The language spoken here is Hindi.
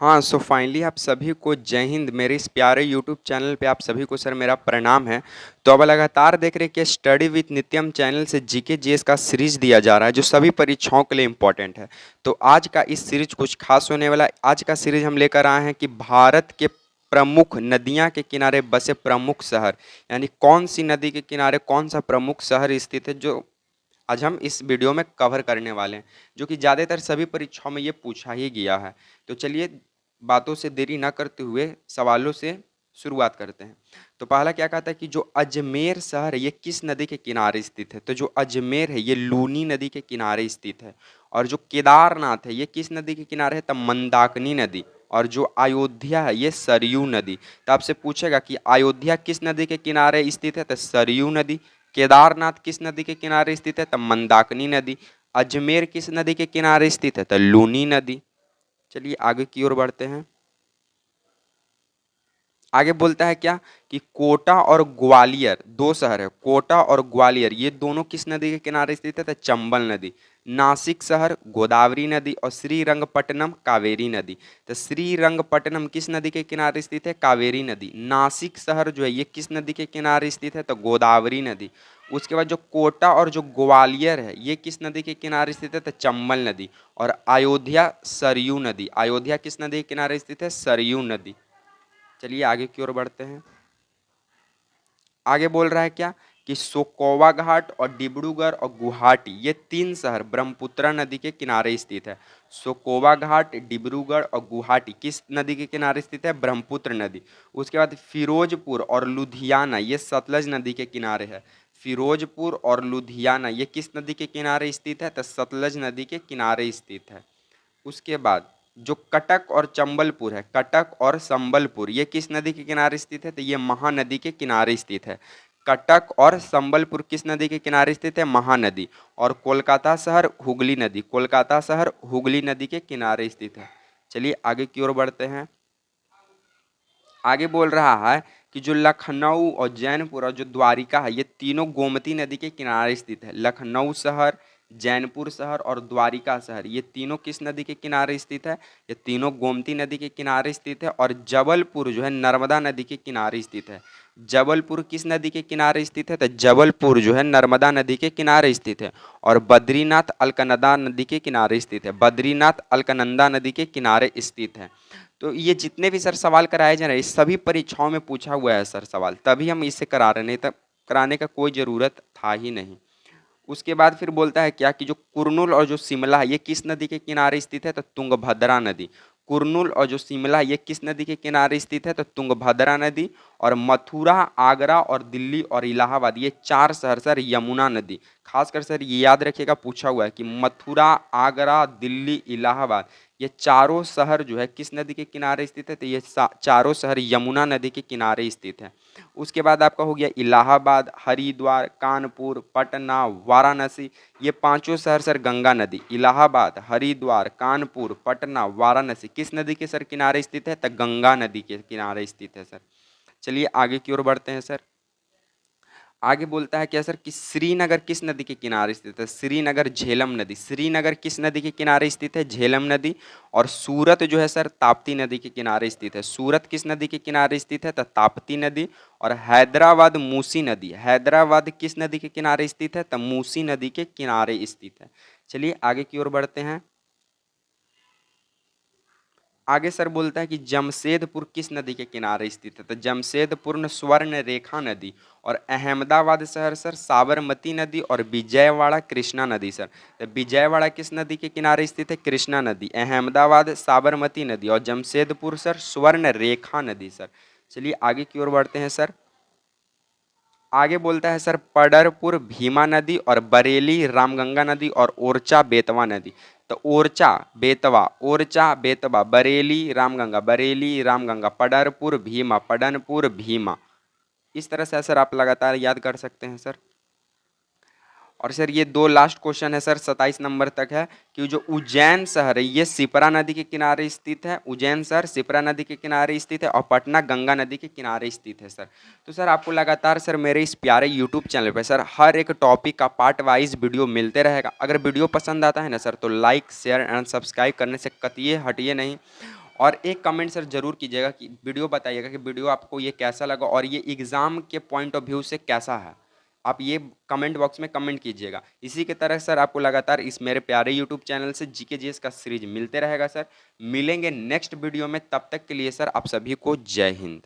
हाँ, सो फाइनली आप सभी को जय हिंद। मेरे इस प्यारे यूट्यूब चैनल पे आप सभी को सर मेरा प्रणाम है। तो अब लगातार देख रहे हैं कि स्टडी विथ नित्यम चैनल से जीके जीएस का सीरीज दिया जा रहा है जो सभी परीक्षाओं के लिए इम्पोर्टेंट है। तो आज का इस सीरीज कुछ खास होने वाला है। आज का सीरीज हम लेकर आए हैं कि भारत के प्रमुख नदियां के किनारे बसे प्रमुख शहर, यानी कौन सी नदी के किनारे कौन सा प्रमुख शहर स्थित है, जो आज हम इस वीडियो में कवर करने वाले हैं, जो कि ज़्यादातर सभी परीक्षाओं में ये पूछा ही गया है। तो चलिए बातों से देरी ना करते हुए सवालों से शुरुआत करते हैं। तो पहला क्या कहता है कि जो अजमेर शहर है ये किस नदी के किनारे स्थित है। तो जो अजमेर है ये लूनी नदी के किनारे स्थित है। और जो केदारनाथ है ये किस नदी के किनारे है, तो मंदाकिनी नदी। और जो अयोध्या है ये सरयू नदी। तो आपसे पूछेगा कि अयोध्या किस नदी के किनारे स्थित है, तो सरयू नदी। केदारनाथ किस नदी के किनारे स्थित है, तो मंदाकिनी नदी। अजमेर किस नदी के किनारे स्थित है, तो लूनी नदी। चलिए आगे की ओर बढ़ते हैं। आगे बोलता है क्या कि कोटा और ग्वालियर दो शहर है, कोटा और ग्वालियर ये दोनों किस नदी के किनारे स्थित है, तो चंबल नदी। नासिक शहर गोदावरी नदी और श्रीरंगपट्टनम कावेरी नदी। तो श्रीरंगपट्टनम किस नदी के किनारे स्थित है, कावेरी नदी। नासिक शहर जो है ये किस नदी के किनारे स्थित है, तो गोदावरी नदी। उसके बाद जो कोटा और जो ग्वालियर है ये किस नदी के किनारे स्थित है, तो चंबल नदी। और अयोध्या सरयू नदी, अयोध्या किस नदी के किनारे स्थित है, सरयू नदी। चलिए आगे की ओर बढ़ते हैं। आगे बोल रहा है क्या कि सोकोवा घाट और डिब्रूगढ़ और गुवाहाटी ये तीन शहर ब्रह्मपुत्र नदी के किनारे स्थित है। सोकोवा घाट, डिब्रूगढ़ और गुवाहाटी किस नदी के किनारे स्थित है, ब्रह्मपुत्र नदी। उसके बाद फिरोजपुर और लुधियाना ये सतलज नदी के किनारे है। फिरोजपुर और लुधियाना ये किस नदी के किनारे स्थित है, तो सतलज नदी के किनारे स्थित है। उसके बाद जो कटक और चंबलपुर है, कटक और संबलपुर ये किस नदी के किनारे स्थित है, तो ये महानदी के किनारे स्थित है। कटक और संबलपुर किस नदी के किनारे स्थित है, महानदी। और कोलकाता शहर हुगली नदी, कोलकाता शहर हुगली नदी के किनारे स्थित है। चलिए आगे की ओर बढ़ते हैं। आगे बोल रहा है कि जो लखनऊ और जैनपुर और जो द्वारिका है ये तीनों गोमती नदी के किनारे स्थित है। लखनऊ शहर, जैनपुर शहर और द्वारिका शहर ये तीनों किस नदी के किनारे स्थित है, ये तीनों गोमती नदी के किनारे स्थित है। और जबलपुर जो है नर्मदा नदी के किनारे स्थित है। जबलपुर किस नदी के किनारे स्थित है, तो जबलपुर जो है नर्मदा नदी के किनारे स्थित है। और बद्रीनाथ अलकनंदा नदी के किनारे स्थित है, बद्रीनाथ अलकनंदा नदी के किनारे स्थित है। तो ये जितने भी सर सवाल कराए जा रहे हैं सभी परीक्षाओं में पूछा हुआ है सर सवाल, तभी हम इसे करा रहे, नहीं तब कराने का कोई ज़रूरत था ही नहीं। उसके बाद फिर बोलता है क्या कि जो कुर्नूल और जो शिमला है ये किस नदी के किनारे स्थित है, तो तुंगभद्रा नदी। कुर्नूल और जो शिमला ये किस नदी के किनारे स्थित है, तो तुंगभद्रा नदी। और मथुरा, आगरा और दिल्ली और इलाहाबाद ये चार शहर सर यमुना नदी। खासकर सर ये याद रखिएगा, पूछा हुआ है कि मथुरा, आगरा, दिल्ली, इलाहाबाद ये चारों शहर जो है किस नदी के किनारे स्थित है, तो ये चारों शहर यमुना नदी के किनारे स्थित है। उसके बाद आपका हो गया इलाहाबाद, हरिद्वार, कानपुर, पटना, वाराणसी ये पांचों शहर सर गंगा नदी। इलाहाबाद, हरिद्वार, कानपुर, पटना, वाराणसी किस नदी के सर किनारे स्थित है, तो गंगा नदी के किनारे स्थित है सर। चलिए आगे की ओर बढ़ते हैं सर। आगे बोलता है क्या सर कि श्रीनगर किस नदी के किनारे स्थित है, श्रीनगर झेलम नदी। श्रीनगर किस नदी के किनारे स्थित है, झेलम नदी। और सूरत जो है सर ताप्ती नदी के किनारे स्थित है। सूरत किस नदी के किनारे स्थित है, तो ताप्ती नदी। और हैदराबाद मूसी नदी, हैदराबाद किस नदी के किनारे स्थित है, तो मूसी नदी के किनारे स्थित है। चलिए आगे की ओर बढ़ते हैं। आगे सर बोलता है कि जमशेदपुर किस नदी के किनारे स्थित है, तो जमशेदपुर स्वर्ण रेखा नदी। और अहमदाबाद शहर सर साबरमती नदी। और विजयवाड़ा कृष्णा नदी सर। तो विजयवाड़ा किस नदी के किनारे स्थित है, कृष्णा नदी। अहमदाबाद साबरमती नदी। और जमशेदपुर सर स्वर्ण रेखा नदी सर। चलिए आगे की ओर बढ़ते हैं सर। आगे बोलता है सर पडरपुर भीमा नदी और बरेली रामगंगा नदी और ओरछा बेतवा नदी। तो ओरछा बेतवा बरेली रामगंगा पडरपुर भीमा, पडनपुर भीमा। इस तरह से सर आप लगातार याद कर सकते हैं सर। और सर ये दो लास्ट क्वेश्चन है सर 27 नंबर तक है कि जो उज्जैन शहर है ये शिप्रा नदी के किनारे स्थित है। उज्जैन शहर शिप्रा नदी के किनारे स्थित है। और पटना गंगा नदी के किनारे स्थित है सर। तो सर आपको लगातार सर मेरे इस प्यारे यूट्यूब चैनल पर सर हर एक टॉपिक का पार्ट वाइज वीडियो मिलते रहेगा। अगर वीडियो पसंद आता है ना सर तो लाइक शेयर एंड सब्सक्राइब करने से कतई हटिए नहीं। और एक कमेंट सर जरूर कीजिएगा कि वीडियो बताइएगा कि वीडियो आपको ये कैसा लगा और ये एग्जाम के पॉइंट ऑफ व्यू से कैसा है। आप ये कमेंट बॉक्स में कमेंट कीजिएगा। इसी के तरह सर आपको लगातार इस मेरे प्यारे यूट्यूब चैनल से जीके जीएस का सीरीज मिलते रहेगा सर। मिलेंगे नेक्स्ट वीडियो में, तब तक के लिए सर आप सभी को जय हिंद।